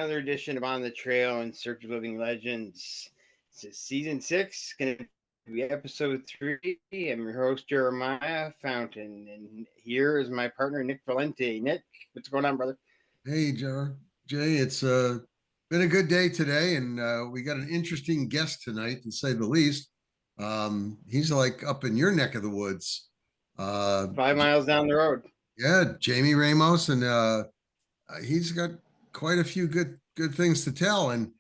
another edition of On the Trail in Search of Living Legends. This is season 6, going to be episode 3. I'm your host, Jeremiah Fountain, and here is my partner, Nick Valente. Nick, what's going on, brother? Hey, Jay, it's been a good day today, and we got an interesting guest tonight, to say the least. He's like up in your neck of the woods. 5 miles down the road. Yeah, Jamie Ramos, and he's got quite a few good things to tell. And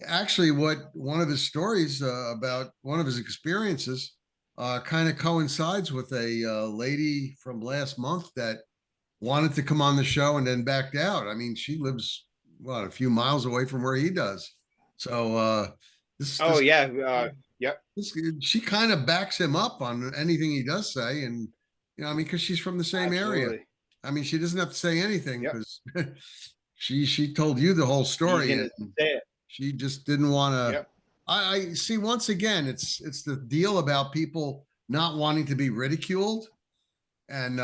actually, what one of his stories about one of his experiences kind of coincides with a lady from last month that wanted to come on the show and then backed out. I mean, she lives a few miles away from where he does. So Yep. she kind of backs him up on anything he does say, and I mean, because she's from the same area. I mean, she doesn't have to say anything because she told you the whole story, and she just didn't want to. Yep. I see. Once again, it's the deal about people not wanting to be ridiculed, and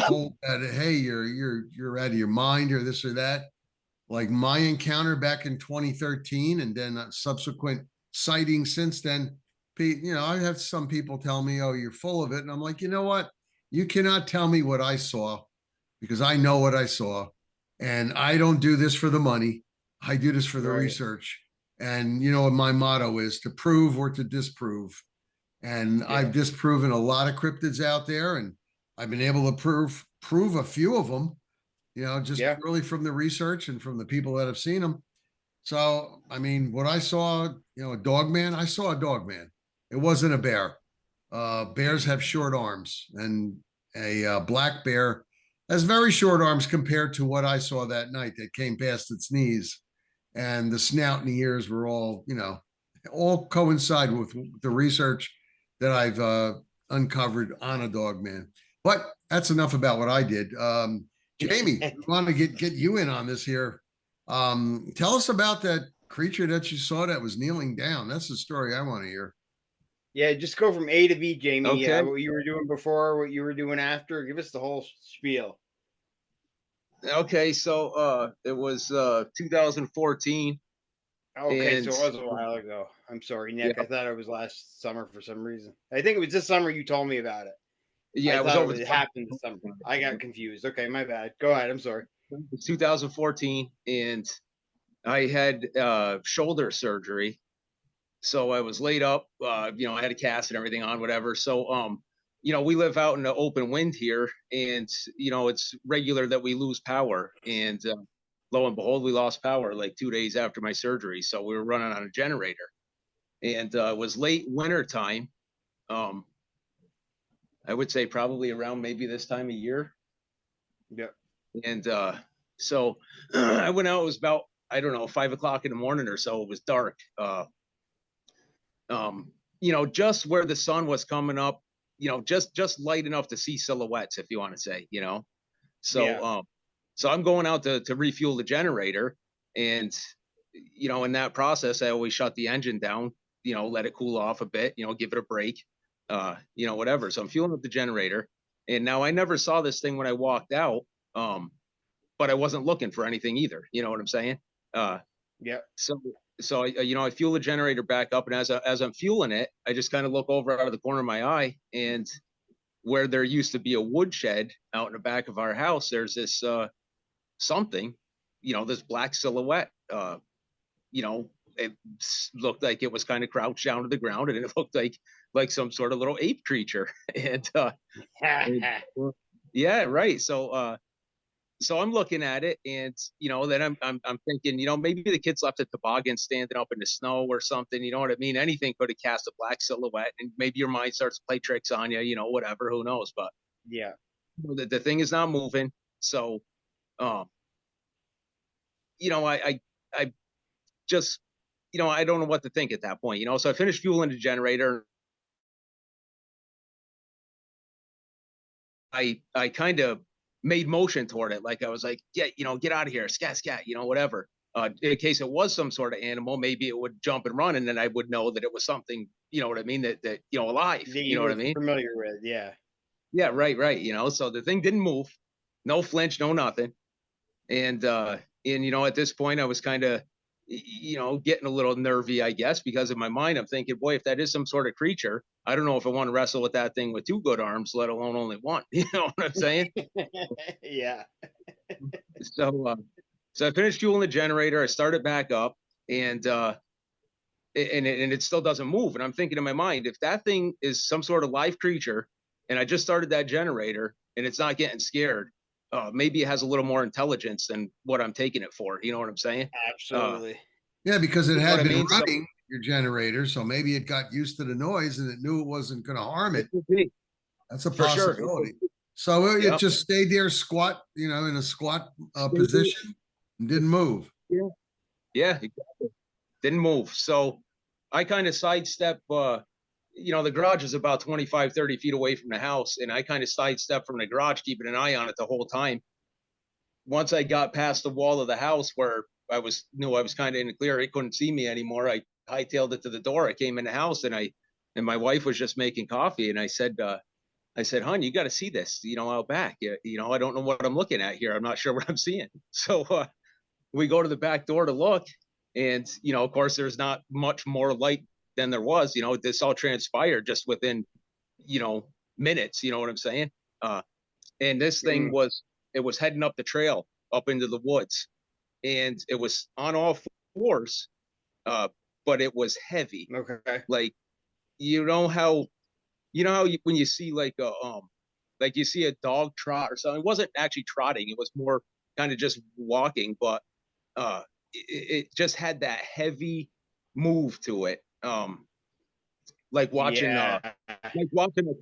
told that, hey, you're out of your mind or this or that. Like my encounter back in 2013, and then subsequent sightings since then. I have some people tell me, "Oh, you're full of it," and I'm like, you know what? You cannot tell me what I saw, because I know what I saw, and I don't do this for the money. I do this for the research. And you know what my motto is: to prove or to disprove. And I've disproven a lot of cryptids out there, and I've been able to prove a few of them, just really from the research and from the people that have seen them. So, I mean, what I saw, a dog man, I saw a dog man. It wasn't a bear. Bears have short arms, and a black bear has very short arms compared to what I saw that night that came past its knees. And the snout and the ears were all coincide with the research that I've uncovered on a dog man. But that's enough about what I did. Jamie, we want to get you in on this here. Tell us about that creature that you saw that was kneeling down. That's the story I want to hear. Yeah, just go from A to B, Jamie. Okay. What you were doing before, what you were doing after. Give us the whole spiel. Okay, so it was 2014. Okay, so it was a while ago. I'm sorry, Nick. Yeah. I thought it was last summer for some reason. I think it was this summer you told me about it. Yeah, it happened this summer. I got confused. Okay, my bad. Go ahead. I'm sorry. It was 2014, and I had shoulder surgery. So I was laid up, I had a cast and everything on, whatever. So, we live out in the open wind here, and, it's regular that we lose power. And lo and behold, we lost power like 2 days after my surgery. So we were running on a generator, and it was late winter time. I would say probably around maybe this time of year. Yeah. And so I went out, it was about, 5 o'clock in the morning or so. It was dark. Just where the sun was coming up, just light enough to see silhouettes, if you want to say, So, so I'm going out to refuel the generator, and, in that process, I always shut the engine down, let it cool off a bit, give it a break, whatever. So I'm fueling up the generator, and now I never saw this thing when I walked out, but I wasn't looking for anything either. You know what I'm saying? So I fuel the generator back up, and as I'm fueling it, I just kind of look over out of the corner of my eye, and where there used to be a woodshed out in the back of our house, there's this something, this black silhouette. It looked like it was kind of crouched down to the ground, and it looked like some sort of little ape creature. And yeah, right. So I'm looking at it, and then I'm thinking, maybe the kids left a toboggan standing up in the snow or something. You know what I mean? Anything could have cast a black silhouette, and maybe your mind starts to play tricks on you. Whatever. Who knows? But the thing is not moving. So, I just, I don't know what to think at that point. So I finished fueling the generator. I kind of made motion toward it, like I was like, get out of here, scat, whatever. In case it was some sort of animal, maybe it would jump and run, and then I would know that it was something, what I mean, that alive. You know what I mean? Familiar with, yeah. Yeah, right. So the thing didn't move, no flinch, no nothing. And And, at this point I was kind of, getting a little nervy, I guess, because in my mind, I'm thinking, boy, if that is some sort of creature, I don't know if I want to wrestle with that thing with 2 good arms, let alone only one. You know what I'm saying? Yeah. So, so I finished fueling the generator. I started back up, and it still doesn't move. And I'm thinking in my mind, if that thing is some sort of live creature, and I just started that generator, and it's not getting scared, maybe it has a little more intelligence than what I'm taking it for. You know what I'm saying? Absolutely. Yeah, because it had been So, running your generator, so maybe it got used to the noise and it knew it wasn't going to harm it. That's a for sure. possibility. So it Yep. just stayed there, squat, in a squat position, and didn't move. Yeah, exactly. Didn't move. So I kind of sidestep. The garage is about 25, 30 feet away from the house, and I kind of sidestepped from the garage, keeping an eye on it the whole time. Once I got past the wall of the house where knew I was kind of in the clear, it couldn't see me anymore. I hightailed it to the door. I came in the house, and my wife was just making coffee, and I said, hon, you got to see this, out back. I don't know what I'm looking at here. I'm not sure what I'm seeing. So we go to the back door to look, and, of course, there's not much more light than there was. This all transpired just within, minutes. You know what I'm saying? And this thing was heading up the trail up into the woods, and it was on all fours, but it was heavy. Okay. Like, how when you see like you see a dog trot or something, it wasn't actually trotting. It was more kind of just walking, but it just had that heavy move to it. Like watching a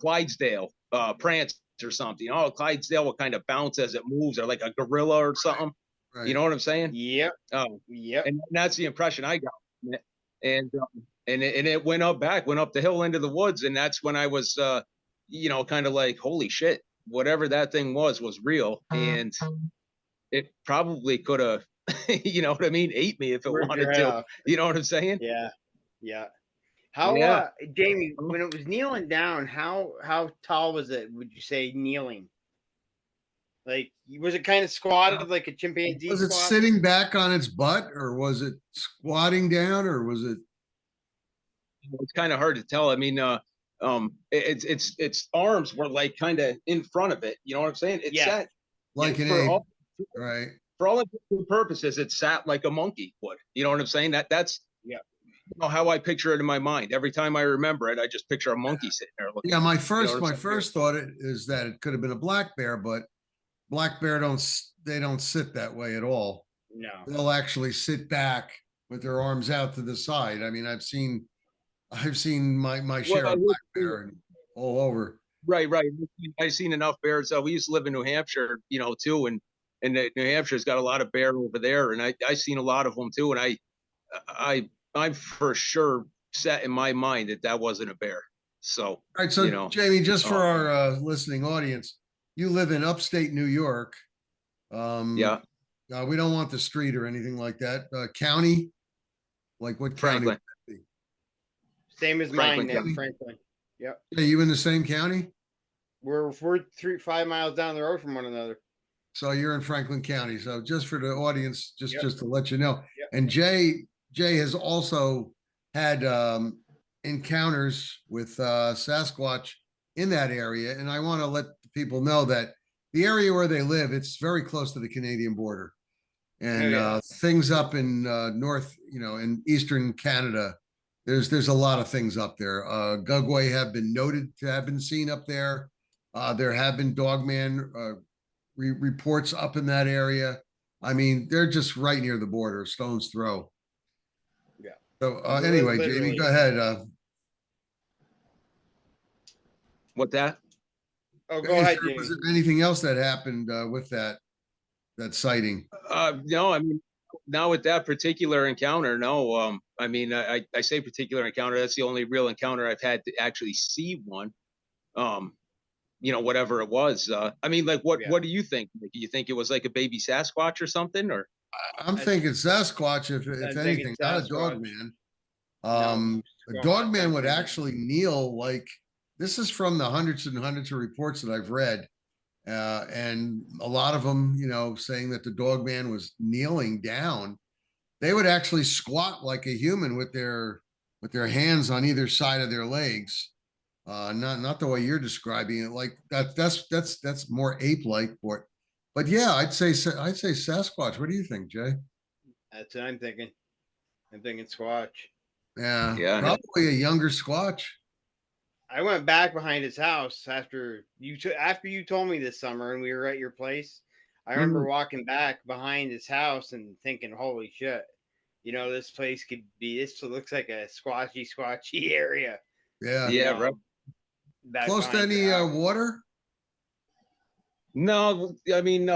Clydesdale prance or something. A Clydesdale will kind of bounce as it moves, or like a gorilla or something. Right. You know what I'm saying? Yep. Yep. And that's the impression I got. And it went up the hill into the woods, and that's when I was kind of like, holy shit, whatever that thing was real, and it probably could have ate me if it wanted to. You know what I'm saying? Yeah. How Jamie, when it was kneeling down, how tall was it, would you say, kneeling? Like, was it kind of squatted like a chimpanzee? Was it sitting back on its butt, or was it squatting down, or was it? It's kind of hard to tell. I mean, its arms were like kind of in front of it. You know what I'm saying? It sat like an ape, right? For all intents and purposes, it sat like a monkey would. You know what I'm saying? That's how I picture it in my mind. Every time I remember it, I just picture a monkey sitting there looking. Yeah, my first thought is that it could have been a black bear, but black bear don't sit that way at all. No, they'll actually sit back with their arms out to the side. I mean, I've seen my share of black bear all over. Right. I've seen enough bears. We used to live in New Hampshire, too, and New Hampshire's got a lot of bear over there, and I've seen a lot of them too, and I'm for sure set in my mind that wasn't a bear. So, all right. So, Jamie, just for our listening audience, you live in upstate New York. Yeah. We don't want the street or anything like that. County, like what Franklin. county? Same as mine, then, Franklin. Yep. Are you in the same county? We're 5 miles down the road from one another. So you're in Franklin County. So just for the audience, just to let you know. Yep. And Jay has also had encounters with Sasquatch in that area, and I want to let the people know that the area where they live, it's very close to the Canadian border, and things up in north, in eastern Canada. There's a lot of things up there. Gugway have been noted to have been seen up there. There have been dogman reports up in that area. I mean, they're just right near the border, stone's throw. Yeah. So anyway, Jamie, go ahead. What that? Oh, go ahead, Jamie. Was there anything else that happened with that sighting? No, I mean, not with that particular encounter. No, I mean, I say particular encounter. That's the only real encounter I've had to actually see one. Whatever it was. I mean, like, what do you think? Do you think it was like a baby Sasquatch or something? Or I'm thinking Sasquatch, if anything, not a dog man. A dog man would actually kneel like, this is from the hundreds and hundreds of reports that I've read. and a lot of them, saying that the dog man was kneeling down. They would actually squat like a human with their hands on either side of their legs. Not the way you're describing it. Like that's more ape-like, but yeah, I'd say Sasquatch. What do you think, Jay? That's what I'm thinking. I'm thinking Squatch. Yeah, probably a younger Squatch. I went back behind his house after you told me this summer, and we were at your place. I remember walking back behind his house and thinking, "Holy shit! This place could be. This looks like a squatchy area." Yeah, right. Close to any water? No, I mean,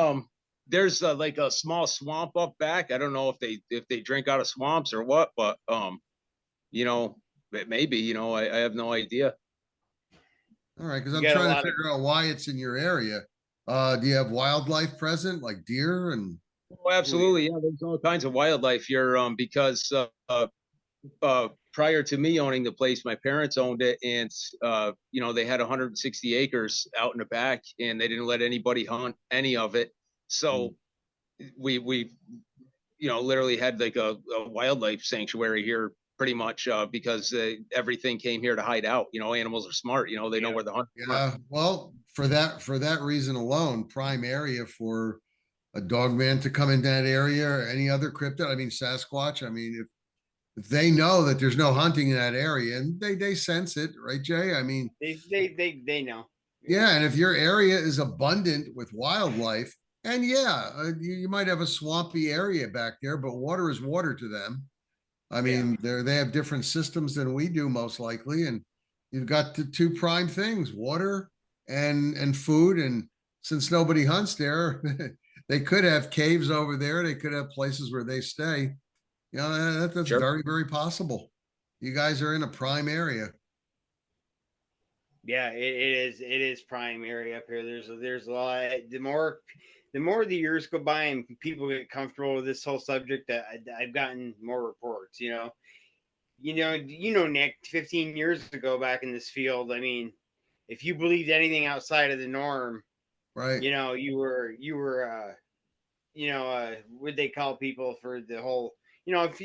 there's like a small swamp up back. I don't know if they drink out of swamps or what, but maybe, I have no idea. All right, because I'm trying to figure out why it's in your area. Do you have wildlife present, like deer and? Oh, absolutely, yeah. There's all kinds of wildlife here, because prior to me owning the place, my parents owned it, and they had 160 acres out in the back, and they didn't let anybody hunt any of it. So we literally had like a wildlife sanctuary here, pretty much, because everything came here to hide out. Animals are smart. They know where the hunt. Yeah, well, for that reason alone, prime area for a dog man to come in that area, or any other cryptid. I mean, Sasquatch. I mean, if they know that there's no hunting in that area, and they sense it, right, Jay? I mean, they know. Yeah, and if your area is abundant with wildlife, and you might have a swampy area back there, but water is water to them. I mean, they have different systems than we do, most likely, and you've got the two prime things: water and food. And since nobody hunts there, they could have caves over there. They could have places where they stay. That's Sure. very, very possible. You guys are in a prime area. Yeah, it is. It is prime area up here. There's a lot. The more the years go by and people get comfortable with this whole subject, I've gotten more reports. Nick, 15 years ago back in this field, I mean, if you believed anything outside of the norm, right? You were what they call people for the whole. If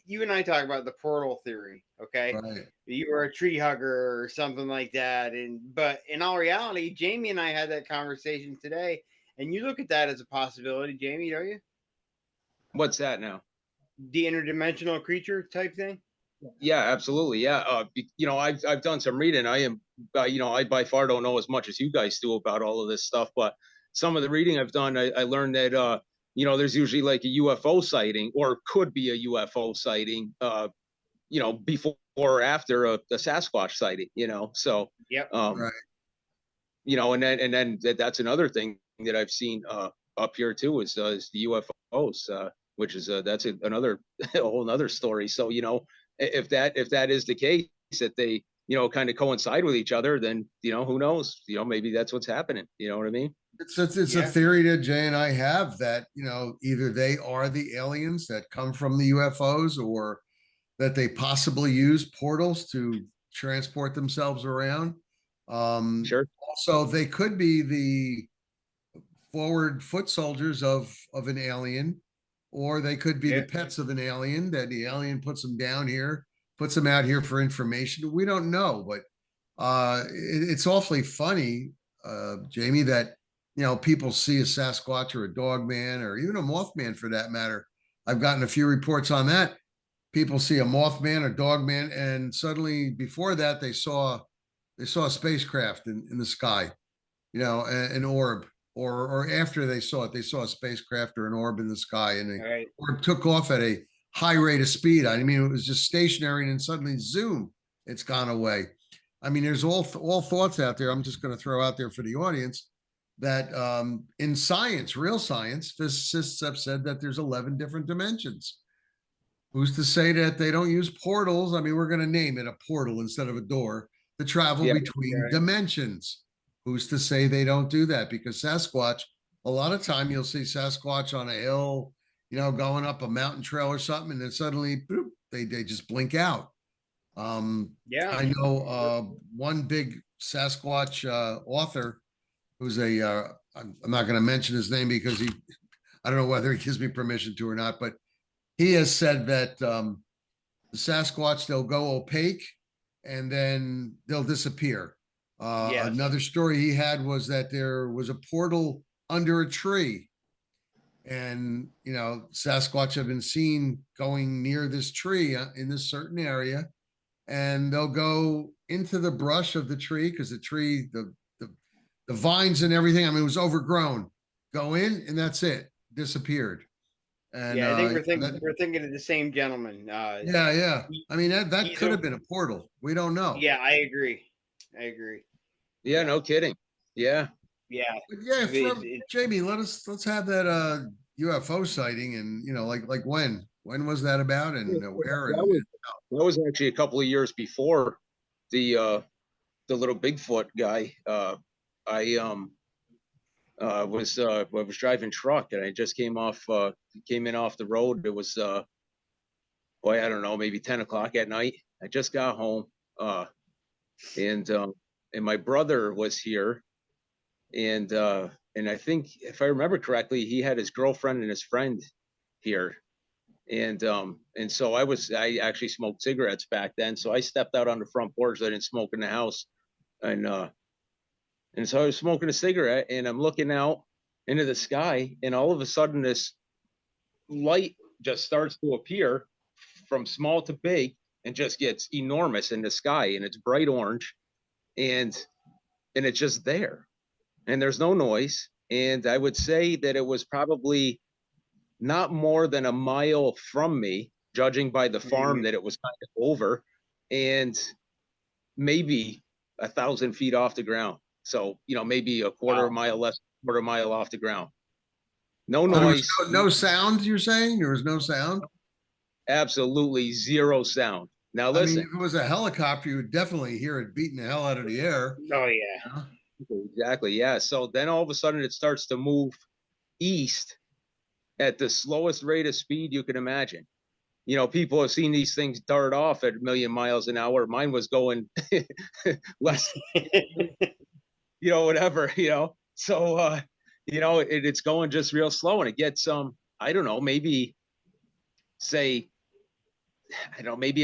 you and I talk about the portal theory, okay? Right. You were a tree hugger or something like that, but in all reality, Jamie and I had that conversation today, and you look at that as a possibility, Jamie, don't you? What's that now? The interdimensional creature type thing. Yeah, absolutely. Yeah. I've done some reading. I am, I by far don't know as much as you guys do about all of this stuff, but some of the reading I've done, I learned that, there's usually like a UFO sighting, or could be a UFO sighting, before or after a Sasquatch sighting, so, Right. and then that's another thing that I've seen, up here too, is the UFOs, which is, that's another, a whole nother story. So, if that is the case, that they kind of coincide with each other, then who knows, maybe that's what's happening. You know what I mean? It's a theory that Jay and I have, that either they are the aliens that come from the UFOs, or that they possibly use portals to transport themselves around. Sure. Also, they could be the forward foot soldiers of an alien, or they could be the pets of an alien, that the alien puts them down here, puts them out here for information. We don't know, but it's awfully funny, Jamie, that people see a Sasquatch or a dog man, or even a Mothman for that matter. I've gotten a few reports on that. People see a Mothman, a dog man, and suddenly before that they saw a spacecraft in the sky, an orb, or after they saw a spacecraft or an orb in the sky, and the orb took off at a high rate of speed. I mean, it was just stationary, and then suddenly, zoom, it's gone away. I mean, there's all thoughts out there. I'm just going to throw out there for the audience that in science, real science, physicists have said that there's 11 different dimensions. Who's to say that they don't use portals? I mean, we're going to name it a portal instead of a door, to travel between dimensions. Who's to say they don't do that? Because Sasquatch, a lot of time you'll see Sasquatch on a hill, going up a mountain trail or something, and then suddenly, boop, they just blink out. I know one big Sasquatch author who's I'm not going to mention his name because I don't know whether he gives me permission to or not, but he has said that the Sasquatch, they'll go opaque and then they'll disappear. Yes. Another story he had was that there was a portal under a tree, and Sasquatch have been seen going near this tree in this certain area, and they'll go into the brush of the tree because the tree, the vines and everything, I mean, it was overgrown. Go in and that's it, disappeared. And yeah, I think we're thinking of the same gentleman. Yeah. I mean, that could have been a portal. We don't know. Yeah, I agree. Yeah, no kidding. Yeah. Yeah. But yeah, Jamie, let's have that UFO sighting, and like when was that about, and where? That was actually a couple of years before the little Bigfoot guy. I was driving truck, and I just came in off the road. It was boy, I don't know, maybe 10 o'clock at night. I just got home, and my brother was here, and I think, if I remember correctly, he had his girlfriend and his friend here, and so I actually smoked cigarettes back then, so I stepped out on the front porch. I didn't smoke in the house, and so I was smoking a cigarette, and I'm looking out into the sky, and all of a sudden this light just starts to appear from small to big and just gets enormous in the sky, and it's bright orange, and it's just there, and there's no noise. And I would say that it was probably not more than a mile from me, judging by the farm that it was kind of over, and maybe 1,000 feet off the ground. So, maybe a quarter mile less, quarter mile off the ground. No noise. No sound, you're saying? There was no sound? Absolutely zero sound. Now, listen. I mean, if it was a helicopter, you would definitely hear it beating the hell out of the air. Oh, yeah. Exactly, yeah. So then all of a sudden it starts to move east at the slowest rate of speed you can imagine. People have seen these things dart off at 1,000,000 miles an hour. Mine was going less, whatever, So, it's going just real slow, and it gets, I don't know, maybe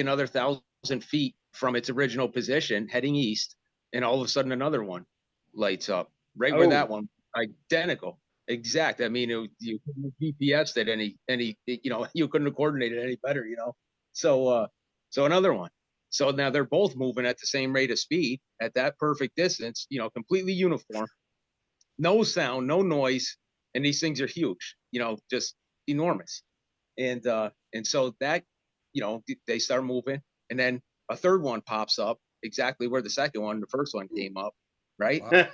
another 1,000 feet from its original position heading east, and all of a sudden another one lights up right where that one, identical, exact. I mean, you couldn't GPS it any, you couldn't have coordinated any better, So another one. So now they're both moving at the same rate of speed at that perfect distance, completely uniform, no sound, no noise, and these things are huge, just enormous. And so that, they start moving, and then a third one pops up exactly where the first one came up, right? Wow.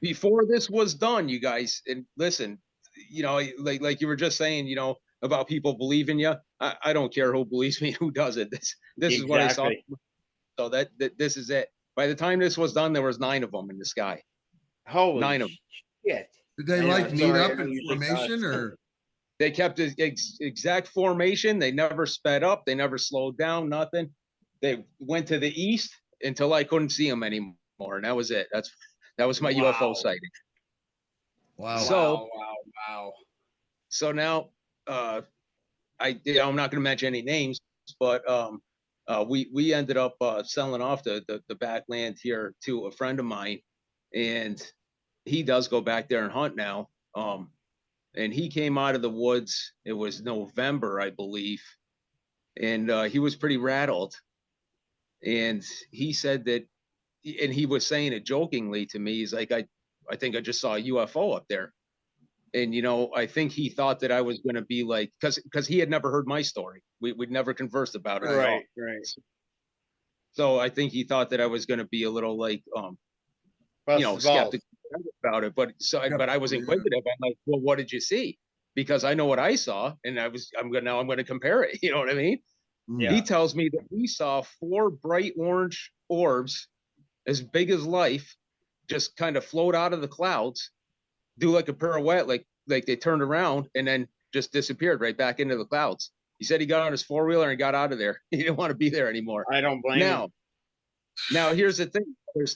Before this was done, you guys, and listen, like you were just saying, about people believing you. I don't care who believes me, who doesn't. This exactly. Is what I saw. So that this is it. By the time this was done, there was 9 of them in the sky. Holy 9 of them. Shit. Did they meet up in formation, or? They kept the exact formation. They never sped up. They never slowed down, nothing. They went to the east until I couldn't see them anymore. And that was it. That was my UFO sighting. Wow. So, wow. So now, I'm not going to mention any names, but we ended up selling off the back land here to a friend of mine, and he does go back there and hunt now. And he came out of the woods. It was November, I believe, and he was pretty rattled. And he said that, and he was saying it jokingly to me. He's like, I think I just saw a UFO up there. And, I think he thought that I was going to be like, because he had never heard my story. We'd never conversed about it. Right. So I think he thought that I was going to be a little like, skeptical about it. But I was inquisitive. I'm like, well, what did you see? Because I know what I saw, and I'm going to compare it. You know what I mean? Yeah. He tells me that he saw 4 bright orange orbs as big as life, just kind of float out of the clouds, do like a pirouette, like they turned around and then just disappeared right back into the clouds. He said he got on his 4-wheeler and got out of there. He didn't want to be there anymore. I don't blame him. Now here's the thing. There's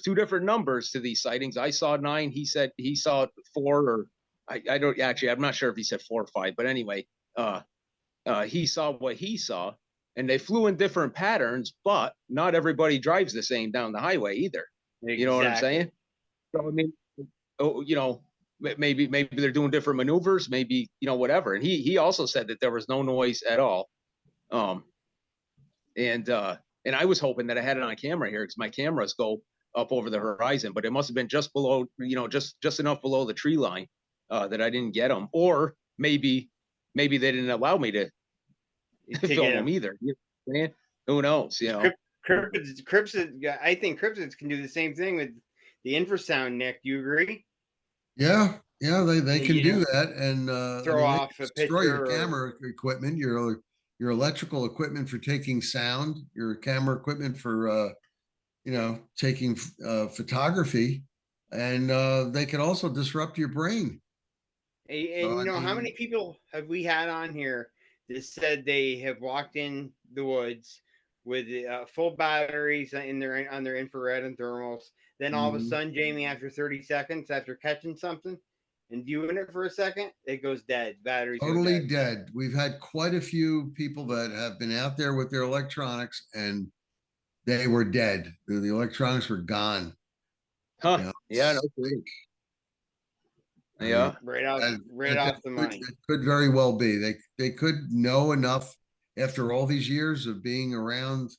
two different numbers to these sightings. I saw 9. He said he saw 4, or I don't actually. I'm not sure if he said 4 or 5, but anyway, he saw what he saw, and they flew in different patterns. But not everybody drives the same down the highway either. Exactly. You know what I'm saying? So I mean, maybe they're doing different maneuvers, maybe whatever. And he also said that there was no noise at all. And I was hoping that I had it on camera here, because my cameras go up over the horizon, but it must have been just below, just enough below the tree line that I didn't get them. Or maybe they didn't allow me to film them either. You know what I'm saying? Who knows? Cryptids, I think cryptids can do the same thing with the infrasound, Nick. Do you agree? Yeah, they can do that, and throw off a destroy your picture camera equipment, your electrical equipment for taking sound, your camera equipment for taking photography, and they can also disrupt your brain. And how many people have we had on here that said they have walked in the woods with full batteries on their infrared and thermals? Then all of a sudden, Jamie, after 30 seconds, after catching something and viewing it for a second, it goes dead. Batteries totally dead. We've had quite a few people that have been out there with their electronics, and they were dead. The electronics were gone. Huh? Yeah, no kidding. Yeah, right off the money. It could very well be. They could know enough after all these years of being around,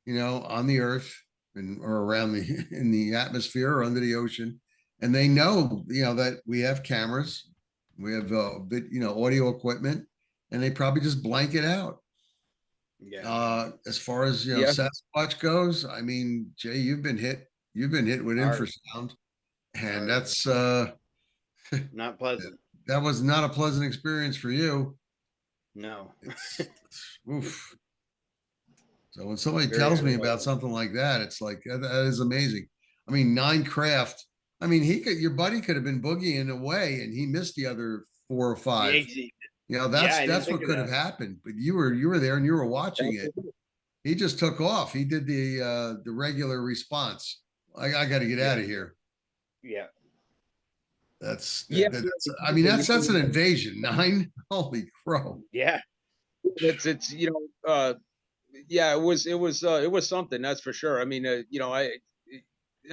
on the earth or around in the atmosphere or under the ocean, and they know, that we have cameras, we have audio equipment, and they probably just blank it out. Yeah. As far as Sasquatch goes, I mean, Jay, you've been hit with infrasound, and that's not pleasant. That was not a pleasant experience for you. No. Oof. So when somebody tells me about something like that, it's like, that is amazing. I mean, 9 craft. I mean, your buddy could have been boogieing away, and he missed the other 4 or 5. That's what could have happened. But you were there and you were watching it. He just took off. He did the regular response. I got to get out of here. Yeah. That's an invasion. 9. Holy crow. Yeah. It was something, that's for sure. I mean, I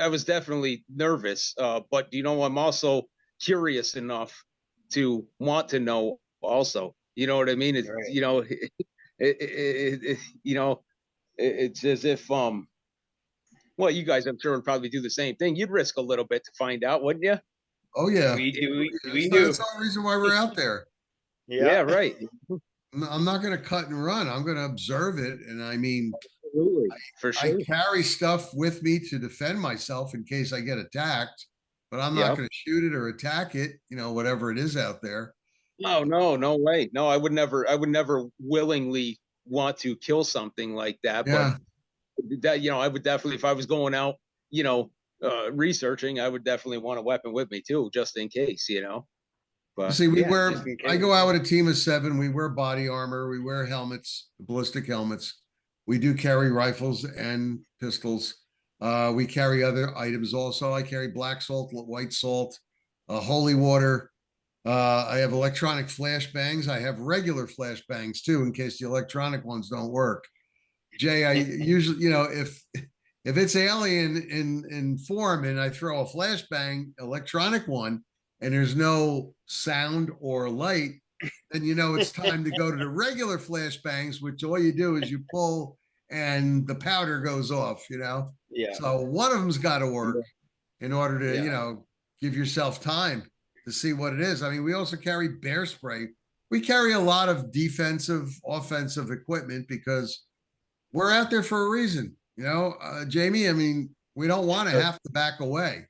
was definitely nervous, but I'm also curious enough to want to know also. You know what I mean? It's it's as if well, you guys, I'm sure, would probably do the same thing. You'd risk a little bit to find out, wouldn't you? Oh yeah, we do. That's the only reason why we're out there. Yeah, right. I'm not going to cut and run. I'm going to observe it. And I mean, absolutely, for sure. I carry stuff with me to defend myself in case I get attacked, but I'm not going to shoot it or attack it, whatever it is out there. No way. No, I would never willingly want to kill something like that. Yeah. But that, I would definitely, if I was going out, researching, I would definitely want a weapon with me too, just in case, But see, I go out with a team of 7. We wear body armor. We wear helmets, ballistic helmets. We do carry rifles and pistols. We carry other items also. I carry black salt, white salt, holy water. I have electronic flashbangs. I have regular flashbangs too, in case the electronic ones don't work. Jay, I usually, if it's alien in form and I throw a flashbang, electronic one, and there's no sound or light, then it's time to go to the regular flashbangs, which all you do is you pull and the powder goes off, Yeah. So one of them's got to work in order to, give yourself time to see what it is. I mean, we also carry bear spray. We carry a lot of defensive, offensive equipment because we're out there for a reason, Jamie. I mean, we don't want to have to back away.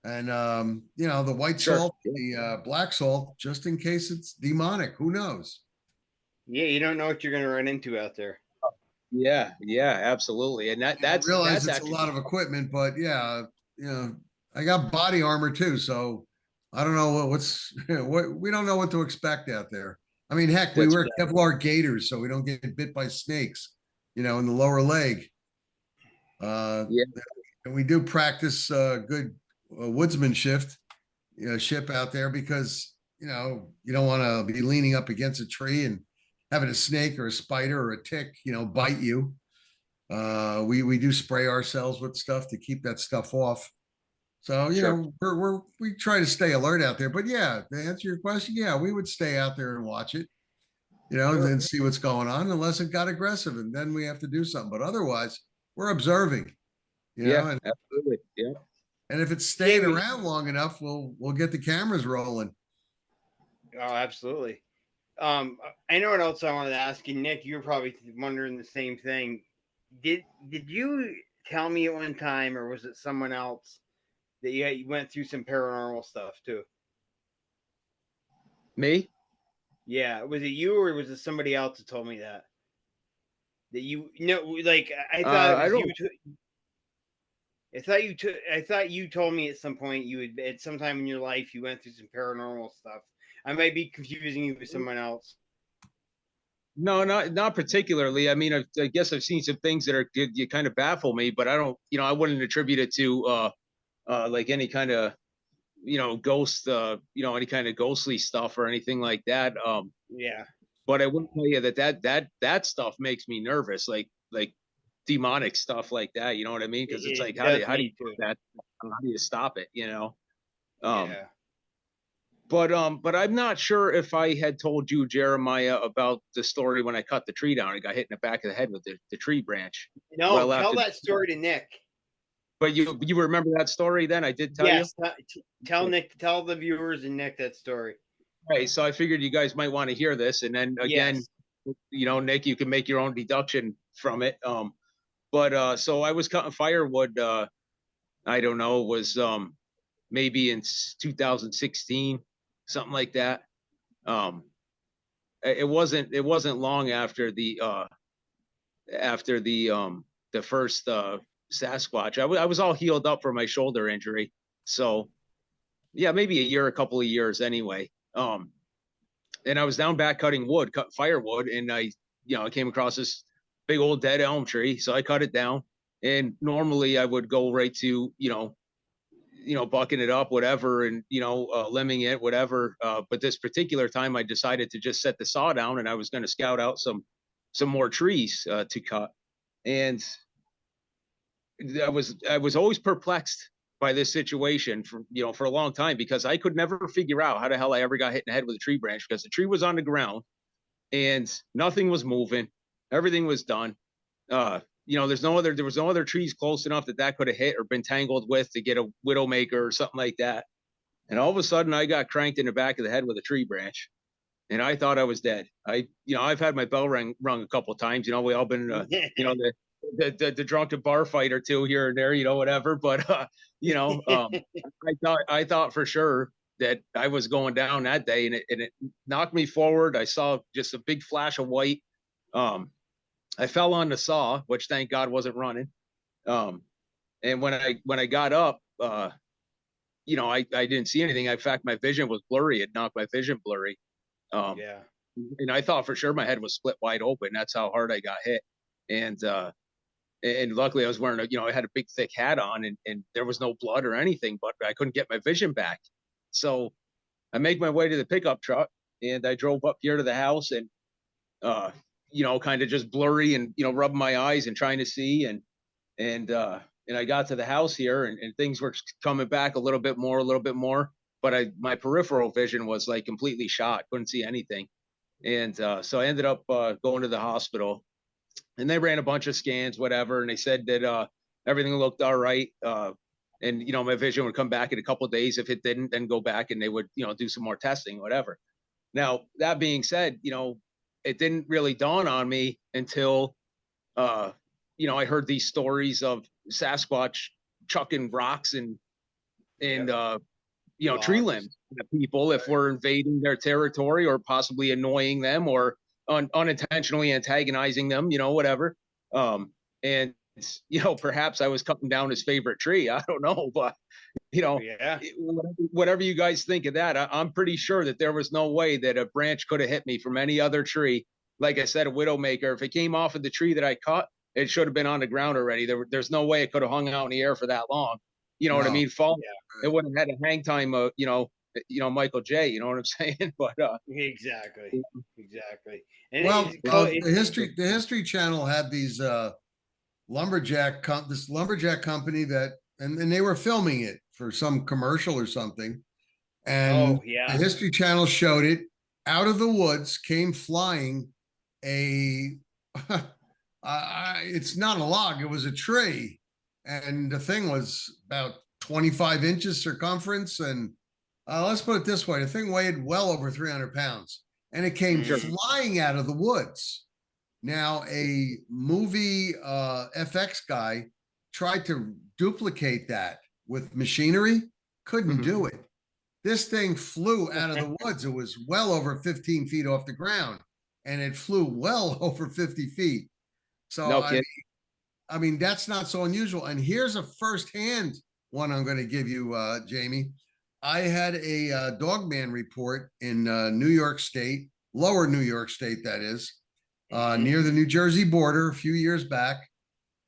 And, the white salt, the black salt, just in case it's demonic, who knows? Yeah, you don't know what you're going to run into out there. Yeah, absolutely. And that's it's actually a lot of equipment, but I got body armor too. So I don't know we don't know what to expect out there. I mean, heck, we wear Kevlar gaiters so we don't get bit by snakes, in the lower leg. Yeah. And we do practice good woodsmanship, ship out there because you don't want to be leaning up against a tree and having a snake or a spider or a tick, bite you. We do spray ourselves with stuff to keep that stuff off. So Sure. we try to stay alert out there. But yeah, to answer your question, yeah, we would stay out there and watch it, Sure. and see what's going on unless it got aggressive, and then we have to do something. But otherwise, we're observing, Yeah, and absolutely. Yeah. if it's staying around long enough, we'll get the cameras rolling. Oh, absolutely. I know what else I wanted to ask you, Nick. You're probably wondering the same thing. Did you tell me at one time, or was it someone else, that you went through some paranormal stuff too? Me? Yeah, was it you or was it somebody else that told me that? That like I thought it I was don't. you. I thought you told me at some point you had at some time in your life you went through some paranormal stuff. I might be confusing you with someone else. No, not particularly. I mean, I guess I've seen some things that you kind of baffle me, but I don't. I wouldn't attribute it to like any kind of ghost, any kind of ghostly stuff or anything like that. Yeah. But I will tell you that stuff makes me nervous, like demonic stuff like that. You know what I mean? Because it's like, how do you do that? How do you stop it? Yeah. But I'm not sure if I had told you, Jeremiah, about the story when I cut the tree down and got hit in the back of the head with the tree branch. No, Well, tell that story to Nick. But you remember that story then? I did tell you. Tell Nick, tell the viewers and Nick that story. Right. So I figured you guys might want to hear this, and then again, Yes. Nick, you can make your own deduction from it. But so I was cutting firewood. I don't know, was maybe in 2016, something like that. It wasn't long after the first Sasquatch. I was all healed up from my shoulder injury, so yeah, maybe a couple of years anyway. And I was down back cutting firewood, and I came across this big old dead elm tree, so I cut it down. And normally I would go right to bucking it up, whatever, and limbing it, whatever. But this particular time, I decided to just set the saw down, and I was going to scout out some more trees to cut. And I was always perplexed by this situation for a long time, because I could never figure out how the hell I ever got hit in the head with a tree branch, because the tree was on the ground and nothing was moving, everything was done. There was no other trees close enough that could have hit or been tangled with to get a widowmaker or something like that. And all of a sudden I got cranked in the back of the head with a tree branch, and I thought I was dead. I've had my bell rung a couple of times. We all been, the drunken bar fight or two here and there, whatever. But, I thought for sure that I was going down that day, and it knocked me forward. I saw just a big flash of white. I fell on the saw, which thank God wasn't running. And when I got up, I didn't see anything. In fact, my vision was blurry. It knocked my vision blurry. Yeah. And I thought for sure my head was split wide open. That's how hard I got hit. And luckily I was wearing I had a big thick hat on, and there was no blood or anything, but I couldn't get my vision back. So I made my way to the pickup truck, and I drove up here to the house, and kind of just blurry and rubbing my eyes and trying to see, and I got to the house here, and things were coming back a little bit more, but my peripheral vision was like completely shot, couldn't see anything. And so I ended up going to the hospital, and they ran a bunch of scans, whatever, and they said that everything looked all right. And my vision would come back in a couple of days. If it didn't, then go back and they would do some more testing, whatever. Now, that being said, it didn't really dawn on me until I heard these stories of Sasquatch chucking rocks and tree limbs to people if we're invading their territory or possibly annoying them or unintentionally antagonizing them, whatever. And perhaps I was cutting down his favorite tree. I don't know, but whatever you guys think of that, I'm pretty sure that there was no way that a branch could have hit me from any other tree. Like I said, a widowmaker, if it came off of the tree that I cut it should have been on the ground already. There's no way it could have hung out in the air for that long. You know what I No. mean? Fall. Yeah. It would have had a hang time of, Michael J. You know what I'm saying? But Exactly. And Well, the the History Channel had these this lumberjack company that, and they were filming it for some commercial or something. And the History Channel showed it. Out of the woods came flying a it's not a log, it was a tree, and the thing was about 25 inches circumference, and let's put it this way, the thing weighed well over 300 pounds, and it came flying out of the woods. Now, a movie FX guy tried to duplicate that with machinery, couldn't do it. This thing flew out of the woods. It was well over 15 feet off the ground, and it flew well over 50 feet. So, no I mean, that's not so unusual. And here's a firsthand one I'm going to give you, Jamie. I had a Dogman report in New York State, lower New York State, that is, near the New Jersey border a few years back.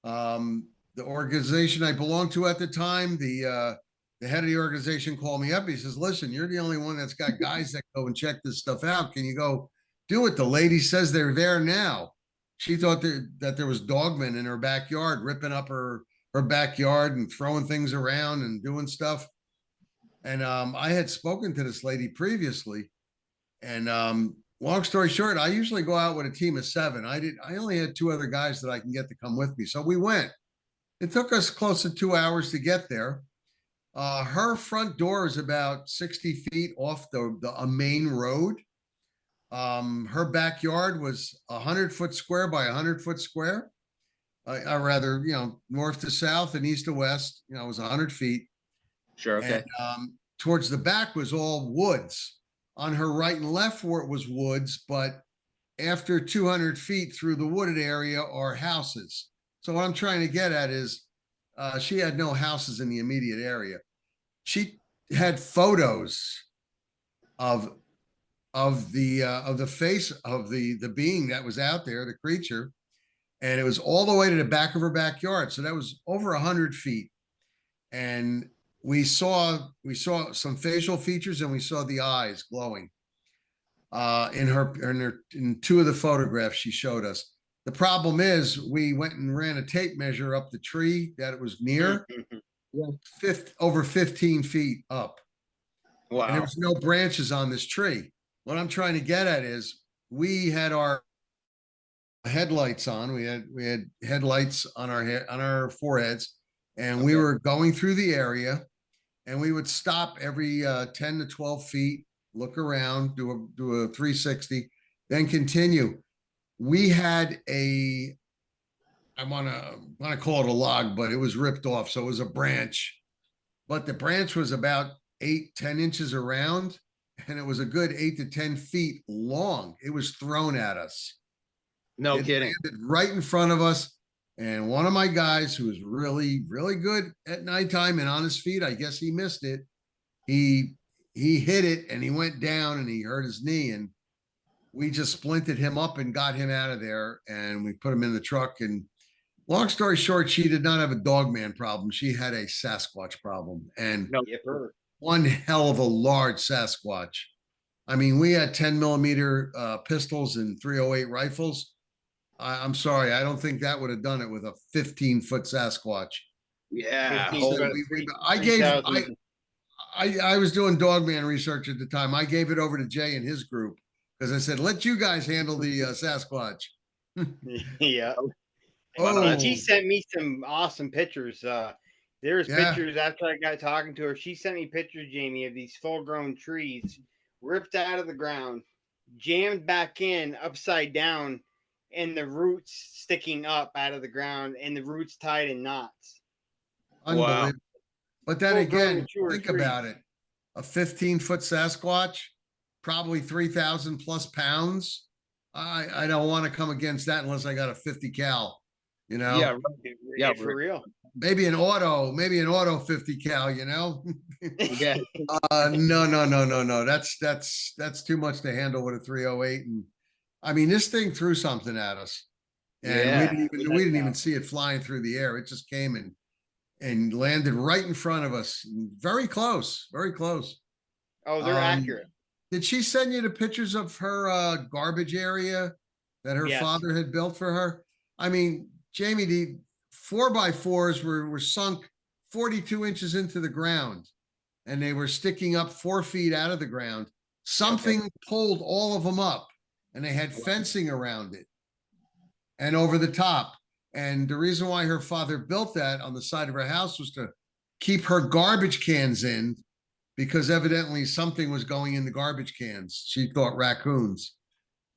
The organization I belonged to at the time, the head of the organization called me up. He says, listen, you're the only one that's got guys that go and check this stuff out. Can you go do it? The lady says they're there now. She thought that there was dogmen in her backyard, ripping up her backyard and throwing things around and doing stuff. And I had spoken to this lady previously. And long story short, I usually go out with a team of 7. I only had 2 other guys that I can get to come with me. So we went. It took us close to 2 hours to get there. Her front door is about 60 feet off a main road. Her backyard was 100-foot square by 100-foot square. Or rather, north to south and east to west, it was 100 feet. Sure. Okay. And towards the back was all woods. On her right and left was woods, but after 200 feet through the wooded area are houses. So what I'm trying to get at is she had no houses in the immediate area. She had photos of the face of the being that was out there, the creature, and it was all the way to the back of her backyard. So that was over 100 feet, and we saw some facial features, and we saw the eyes glowing in 2 of the photographs she showed us. The problem is we went and ran a tape measure up the tree that it was near, over 15 feet up. Wow. And there was no branches on this tree. What I'm trying to get at is we had our headlights on. We had headlights on our foreheads, and we were going through the area, and we would stop every 10 to 12 feet, look around, do a 360, then continue. We had I want to call it a log, but it was ripped off. So it was a branch, but the branch was about 8-10 inches around, and it was a good 8 to 10 feet long. It was thrown at us. No kidding. Landed right in front of us. And one of my guys, who was really, really good at nighttime and on his feet, I guess he missed it. He hit it, and he went down, and he hurt his knee, and we just splinted him up and got him out of there, and we put him in the truck. And long story short, she did not have a dogman problem. She had a Sasquatch problem, and one hell of a large Sasquatch. I mean, we had 10 millimeter pistols and 308 rifles. I'm sorry, I don't think that would have done it with a 15-foot Sasquatch. Yeah. I was doing dogman research at the time. I gave it over to Jay and his group, because I said, let you guys handle the Sasquatch. Yeah. She sent me some awesome pictures. There's pictures after I got talking to her. She sent me pictures, Jamie, of these full-grown trees ripped out of the ground, jammed back in upside down, and the roots sticking up out of the ground, and the roots tied in knots. Unbelievable. Wow. But then again, think about it. A 15-foot Sasquatch, probably 3,000 plus pounds. I don't want to come against that unless I got a 50 cal, Yeah, for real. Maybe an auto 50 cal, Yeah. No. That's too much to handle with a 308. And I mean, this thing threw something at us. And Yeah. we didn't even see it flying through the air. It just came and landed right in front of us. Very close, very close. Oh, they're accurate. Did she send you the pictures of her garbage area that her Yes. father had built for her? I mean, Jamie, the 4x4s were sunk 42 inches into the ground, and they were sticking up 4 feet out of the ground. Something pulled all of them up, and they had fencing around it and over the top. And the reason why her father built that on the side of her house was to keep her garbage cans in, because evidently something was going in the garbage cans. She thought raccoons.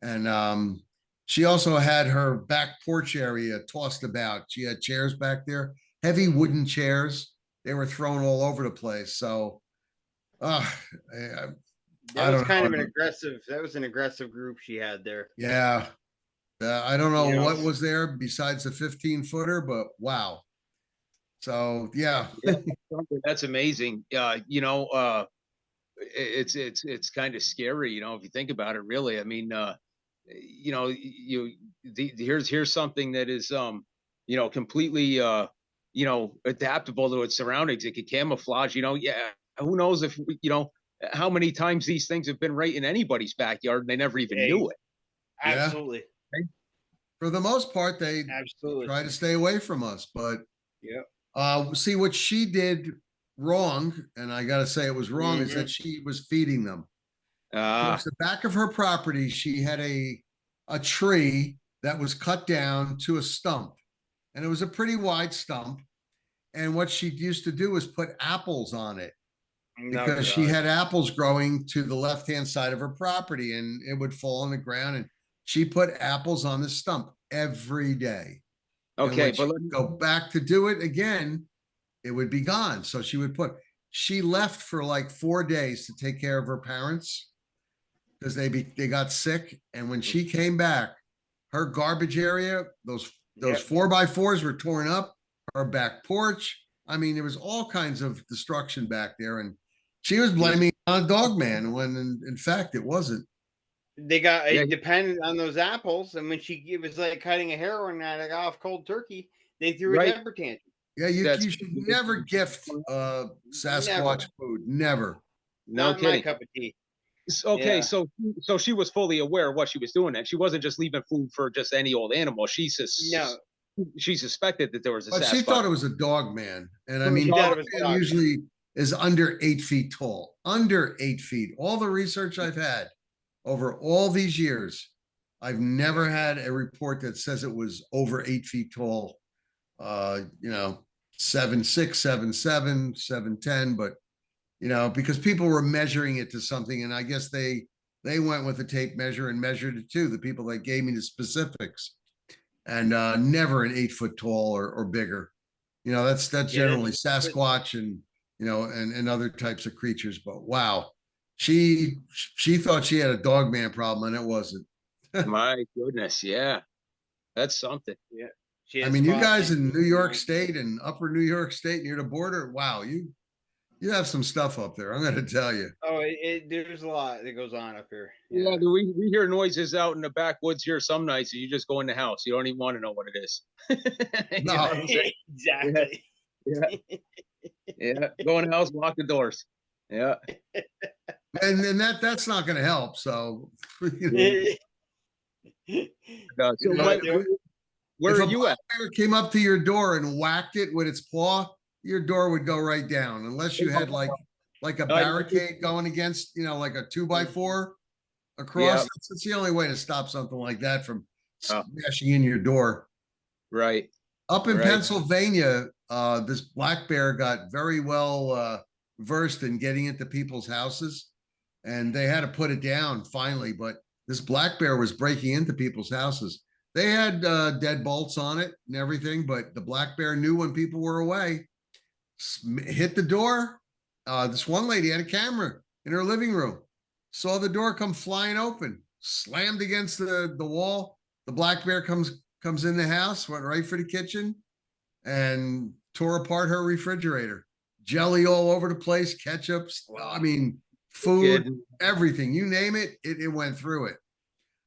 And she also had her back porch area tossed about. She had chairs back there, heavy wooden chairs. They were thrown all over the place. So, I That was kind know. of an aggressive. That was an aggressive group she had there. Yeah. I don't know You know, what was there besides the 15-footer, but wow. So, yeah. That's amazing. It's kind of scary, if you think about it, really. I mean, here's something that is, completely, adaptable to its surroundings. It can camouflage, who knows if, how many times these things have been right in anybody's backyard and they never even knew it. Absolutely. Yeah. For the most part, they Absolutely try to stay away from us, but yeah. See what she did wrong, and I gotta say it was wrong, is that she was feeding them. Towards the back of her property, she had a tree that was cut down to a stump, and it was a pretty wide stump. And what she used to do was put apples on it, because she had apples growing to the left-hand side of her property, and it would fall on the ground. And she put apples on the stump every day. Okay, but go back to do it again, it would be gone. So she left for like 4 days to take care of her parents, because they got sick. And when she came back, her garbage area, those 4x4s were torn up, her back porch. I mean, there was all kinds of destruction back there, and she was blaming it on a dog man when in fact it wasn't. They got it depended on those apples, and when it was like cutting a heroin addict off cold turkey, they threw a temper tantrum. Yeah, you should never gift Sasquatch food. Never. No kidding. My cup of tea. Okay, so she was fully aware of what she was doing, and she wasn't just leaving food for just any old animal. She suspected that there was a But Sasquatch. she thought it was a dog man, and I mean, dog man usually is under 8 feet tall. Under 8 feet. All the research I've had over all these years, I've never had a report that says it was over 8 feet tall. 7'6", 7'7", 7'10", but because people were measuring it to something, and I guess they went with the tape measure and measured it too. The people that gave me the specifics, and never an 8 foot tall or bigger. That's generally Sasquatch and and other types of creatures. But wow, she thought she had a dog man problem, and it wasn't. My goodness, yeah, that's something. Yeah, I mean, you guys in New York State and Upper New York State near the border, wow, you have some stuff up there, I'm going to tell you. Oh, there's a lot that goes on up here. Yeah, we hear noises out in the backwoods here some nights, and you just go in the house. You don't even want to know what it is. No, exactly. Yeah. Go in the house, lock the doors. Yeah. And that's not going to help. So, where are you at? If a came up to your door and whacked it with its paw, your door would go right down, unless you had like a barricade going against, like a 2x4 across. That's the only way to stop something like that from smashing in your door. Right. Up in Pennsylvania, this black bear got very well versed in getting into people's houses, and they had to put it down finally. But this black bear was breaking into people's houses. They had deadbolts on it and everything, but the black bear knew when people were away. Hit the door. This one lady had a camera in her living room, saw the door come flying open, slammed against the wall. The black bear comes in the house, went right for the kitchen, and tore apart her refrigerator. Jelly all over the place, ketchup, I mean, food, everything. You name it, it went through it.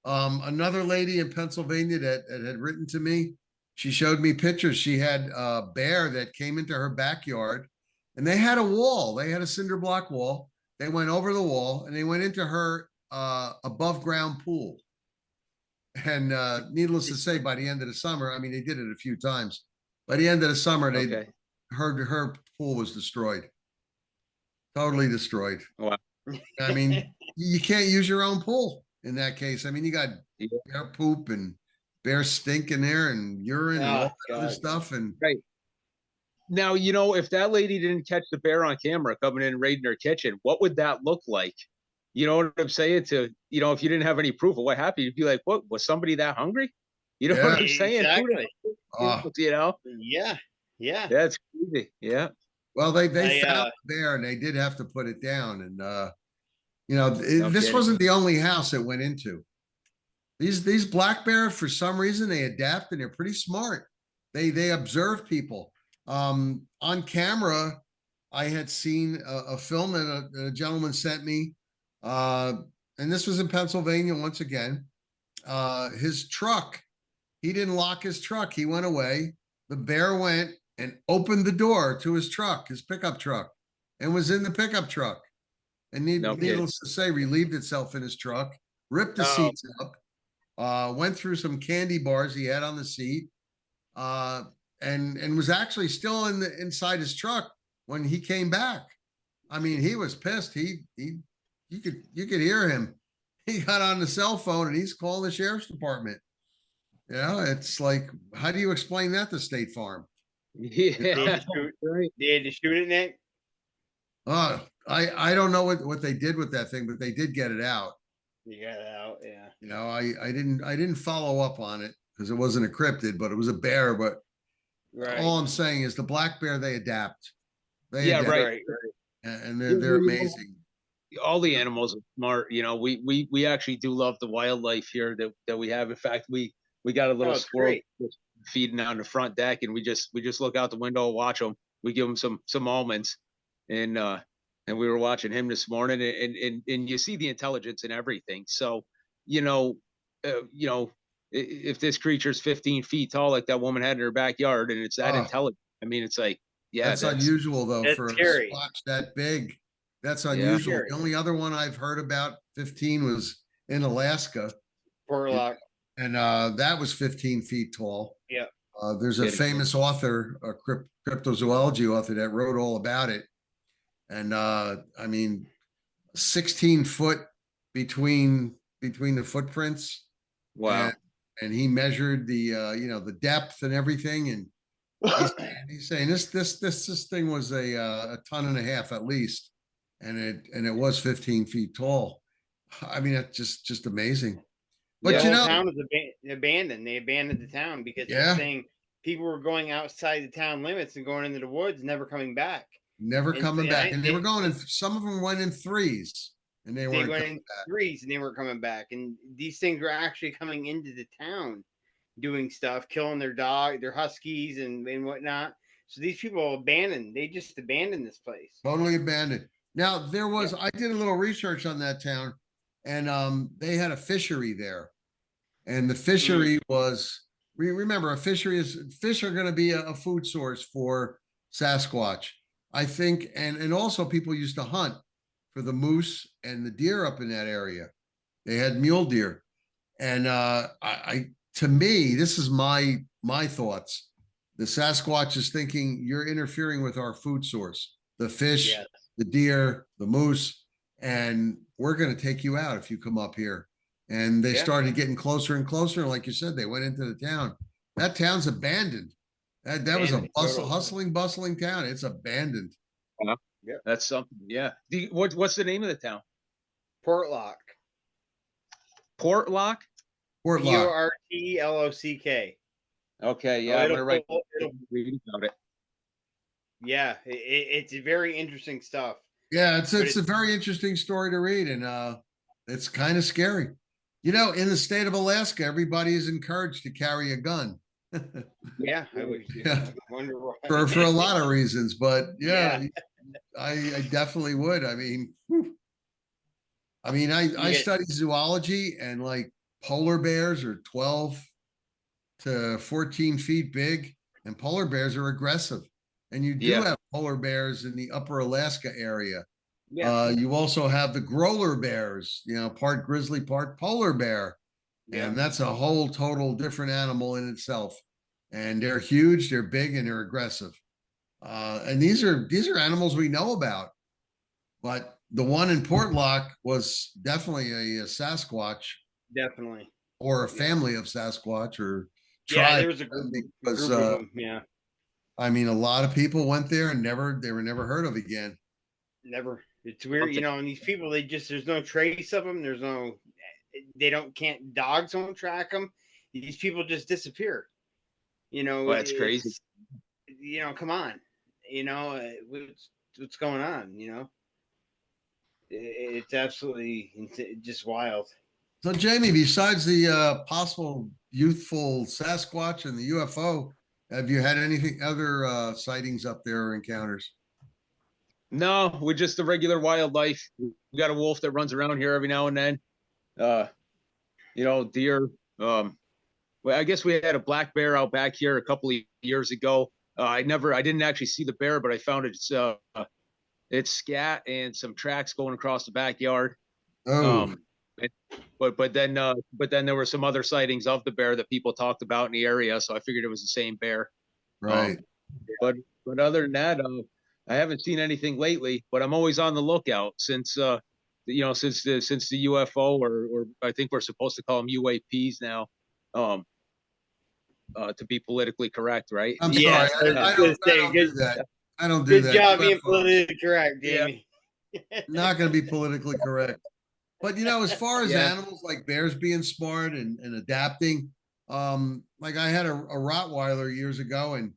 Another lady in Pennsylvania that had written to me, she showed me pictures. She had a bear that came into her backyard, and they had a wall. They had a cinder block wall. They went over the wall and they went into her above ground pool. And needless to say, by the end of the summer, I mean, they did it a few times. By the end of the summer, her pool was destroyed, totally destroyed. Wow. I mean, you can't use your own pool in that case. I mean, you got bear poop and bear stink in there and urine and all that other stuff. And right now, you know, if that lady didn't catch the bear on camera coming in and raiding her kitchen, what would that look like? You know what I'm saying? To, you know, if you didn't have any proof of what happened, you'd be like, what, was somebody that hungry? You know what I'm saying? Exactly. You know? Yeah. That's crazy. Yeah. Well, they found the bear and they did have to put it down. And, you know, this wasn't the only house it went into. These black bears, for some reason, they adapt and they're pretty smart. They observe people. On camera, I had seen a film that a gentleman sent me. And this was in Pennsylvania once again. His truck, he didn't lock his truck. He went away. The bear went and opened the door to his truck, his pickup truck, and was in the pickup truck. And needless to say, relieved itself in his truck, ripped the seats up, went through some candy bars he had on the seat, and was actually still inside his truck when he came back. I mean, he was pissed. You could hear him. He got on the cell phone and he's calling the sheriff's department. You know, it's like, how do you explain that to State Farm? Yeah. They had to shoot it, Nick. I don't know what they did with that thing, but they did get it out. You got it out, yeah. You know, I didn't follow up on it because it wasn't a cryptid, but it was a bear. But all I'm saying is the black bear, they adapt. They adapt. Right. And they're amazing. All the animals are smart. You know, we actually do love the wildlife here that we have. In fact, we got a little squirrel feeding on the front deck, and we just look out the window and watch them. We give them some almonds, and we were watching him this morning, and you see the intelligence in everything. So, you know, if this creature's 15 feet tall, like that woman had in her backyard, and it's that intelligent, I mean, it's like, that's unusual though for scary. a Sasquatch that big. That's unusual. Yeah. The only other one I've heard about 15 was in Alaska. Portlock. And that was 15 feet tall. Yeah. There's a famous author, a cryptozoology author, that wrote all about it. And I mean, 16 foot between the footprints. Wow. And he measured the the depth and everything. And he's saying this thing was a ton and a half at least. And it was 15 feet tall. I mean, that's just amazing. But the whole town was abandoned. They abandoned the town because they're saying people were going outside the town limits and going into the woods, never coming back. Never coming back. And they were going in, some of them went in threes. And they went in threes and they weren't coming back. And these things were actually coming into the town, doing stuff, killing their dog, their huskies and whatnot. So these people they just abandoned this place. Totally abandoned. Now there was, I did a little research on that town, and they had a fishery there, and the fishery was, remember, fish are going to be a food source for Sasquatch, I think, and also people used to hunt for the moose and the deer up in that area. They had mule deer, and to me, this is my thoughts. The Sasquatch is thinking, you're interfering with our food source, the fish. Yes. The deer, the moose, and we're going to take you out if you come up here. And they started getting closer and closer. And like you said, they went into the town. That town's abandoned. That was a hustling, bustling town. It's abandoned. Yeah, that's something. Yeah. What's the name of the town? Portlock. Portlock? Portlock. Portlock. Okay. Yeah, I'm going to write about it. Yeah, it's very interesting stuff. Yeah, it's a very interesting story to read, and it's kind of scary. You know, in the state of Alaska, everybody is encouraged to carry a gun. Yeah, I wonder why. For a lot of reasons, but I definitely would. I mean, I studied zoology, and like polar bears are 12 to 14 feet big, and polar bears are aggressive. And you do have polar bears in the upper Alaska area. Yeah. You also have the growler bears, part grizzly, part polar bear. Yeah. And that's a whole total different animal in itself. And they're huge, they're big, and they're aggressive. And these are animals we know about. But the one in Portlock was definitely a Sasquatch. Definitely. Or a family of Sasquatch or tribe. Yeah, tribe. there was a group of them. Yeah. I mean, a lot of people went there and they were never heard of again. Never. It's weird, and these people, there's no trace of them. Dogs won't track them. These people just disappear. That's crazy. Come on. What's going on? It's absolutely just wild. So, Jamie, besides the possible youthful Sasquatch and the UFO, have you had anything other sightings up there or encounters? No, we're just the regular wildlife. We got a wolf that runs around here every now and then. Deer. Well, I guess we had a black bear out back here a couple of years ago. I didn't actually see the bear, but I found its scat and some tracks going across the backyard. Oh. But then there were some other sightings of the bear that people talked about in the area, so I figured it was the same bear. Right. But other than that, I haven't seen anything lately. But I'm always on the lookout since the UFO or I think we're supposed to call them UAP'S now, to be politically correct, right? I'm sorry, I don't do that. I don't do that. Good job being politically correct, Jamie. Not going to be politically correct. But as far as animals like bears being smart and adapting, like I had a Rottweiler years ago, and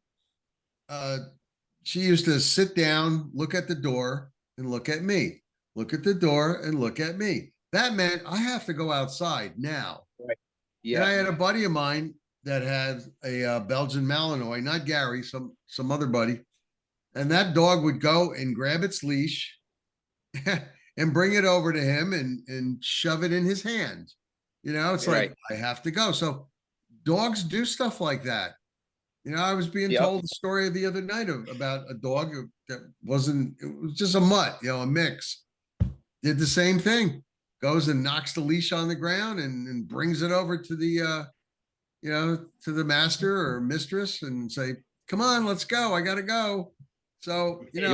she used to sit down, look at the door, and look at me. Look at the door and look at me. That meant I have to go outside now. Right. Yeah. And I had a buddy of mine that had a Belgian Malinois, not Gary, some other buddy, and that dog would go and grab its leash. And bring it over to him and shove it in his hand. It's like, I have to go. So dogs do stuff like that. I was being told the story the other night about a dog that it was just a mutt, a mix. Did the same thing. Goes and knocks the leash on the ground and brings it over to the, to the master or mistress and say, come on, let's go. I got to go. So, it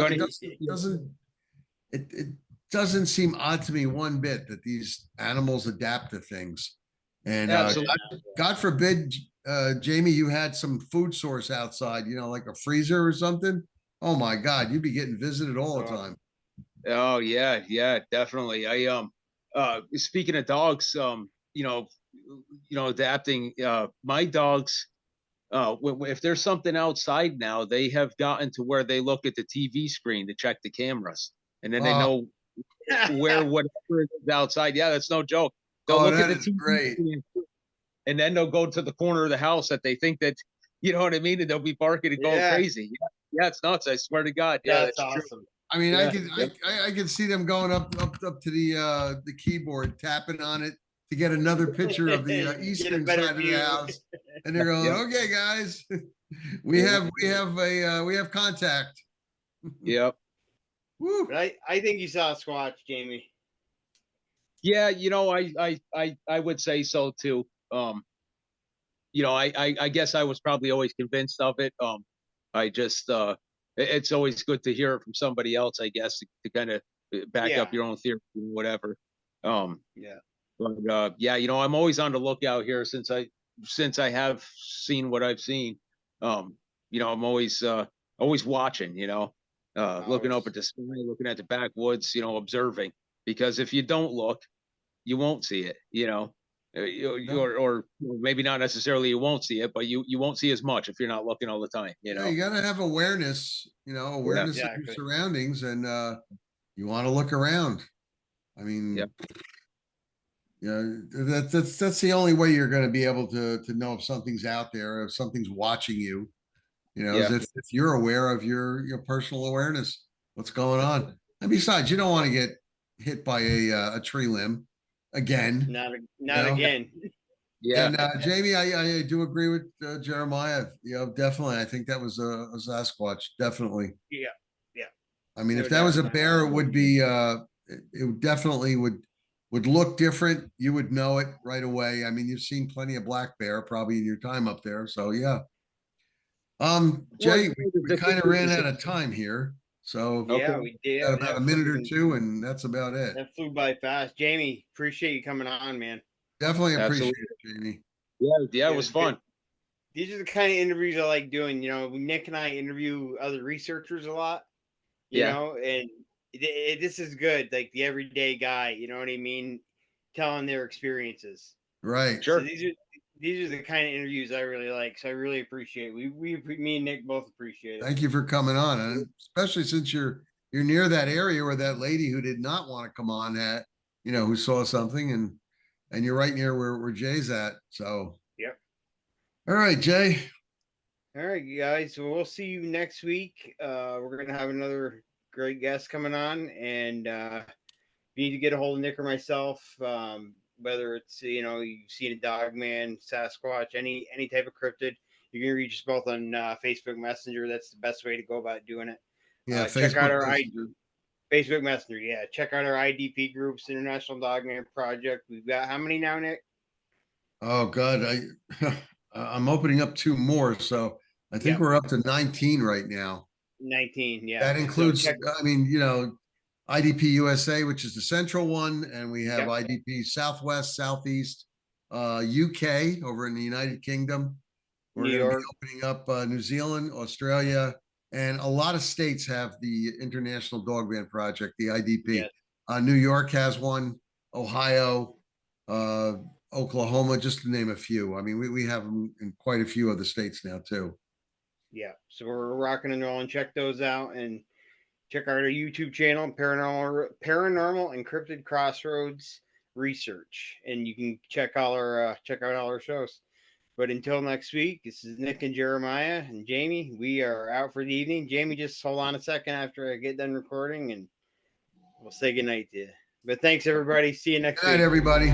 doesn't seem odd to me one bit that these animals adapt to things. And God forbid, Jamie, you had some food source outside, like a freezer or something. Oh my God, you'd be getting visited all the time. Oh yeah, definitely. Speaking of dogs, adapting. My dogs, if there's something outside now, they have gotten to where they look at the TV screen to check the cameras, and then they know where whatever is outside. Yeah, that's no joke. They'll look at the TV screen, and then they'll go to the corner of the house that they think that, you know what I mean, and they'll be barking and going crazy. Yeah, it's nuts. I swear to God. Yeah, that's awesome. True. I mean, I can see them going up to the keyboard, tapping on it to get another picture of the eastern side of the house, and they're going, "Okay, guys, we have contact." Yep. Woo. I think you saw a Squatch, Jamie. Yeah, I would say so too. I guess I was probably always convinced of it. I just it's always good to hear it from somebody else, I guess, to kind of back up your own theory, whatever. But I'm always on the lookout here since I have seen what I've seen. I'm always watching, looking up at the sky, looking at the backwoods, observing, because if you don't look, you won't see it, or maybe not necessarily you won't see it, but you won't see as much if you're not looking all the time. You got to have awareness, of your surroundings, and you want to look around. I mean, that's the only way you're going to be able to know if something's out there, if something's watching you. If you're aware of your personal awareness, what's going on. And besides, you don't want to get hit by a tree limb again. Not again. Yeah. And Jamie, I do agree with Jeremiah. You know, definitely. I think that was a Sasquatch. Definitely. Yeah. Yeah. I mean, No if that was a doubt. bear, it would be it definitely would look different. You would know it right away. I mean, you've seen plenty of black bear probably in your time up there. So yeah. Jay, we kind of ran out of time here. So Yeah, Okay. we did. got about That a minute or freaking- two, and that's about it. That flew by fast. Jamie, appreciate you coming on, man. Definitely appreciate Absolutely. it, Jamie. Yeah, it was fun. These are the kind of interviews I like doing. You know, Nick and I interview other researchers a lot, you Yeah. know, and this is good. Like the everyday guy, you know what I mean? Telling their experiences. Right. Sure. So these are the kind of interviews I really like. So I really appreciate it. Me and Nick both appreciate it. Thank you for coming on, and especially since you're near that area where that lady who did not want to come on had, you know, who saw something, and you're right near where Jay's at. So Yep. all right, Jay. All right, you guys. So we'll see you next week. We're gonna have another great guest coming on, and you need to get a hold of Nick or myself. Whether it's you've seen a dog man, Sasquatch, any type of cryptid, you can reach us both on Facebook Messenger. That's the best way to go about doing it. Yeah, Check out our Messenger. Facebook Messenger. Yeah, check out our IDP groups, International Dogman Project. We've got how many now, Nick? Oh God, I'm opening up 2 more, so I think Yep. we're up to 19 right now. 19. Yeah, That includes, So check- I mean, you know, IDP USA, which is the central one, and we have Yep. IDP Southwest, Southeast, UK over in the United Kingdom. We're New going to York. be opening up New Zealand, Australia, and a lot of states have the International Dog Band Project, the IDP. Yes. New York has one, Ohio, Oklahoma, just to name a few. I mean, we have them in quite a few other states now too. Yeah, so we're rocking and rolling. Check those out and check out our YouTube channel, Paranormal Encrypted Crossroads Research, and you can check out all our shows. But until next week, this is Nick and Jeremiah and Jamie. We are out for the evening. Jamie, just hold on a second after I get done recording, and we'll say goodnight to you. But thanks, everybody. See you next Good night, week. everybody.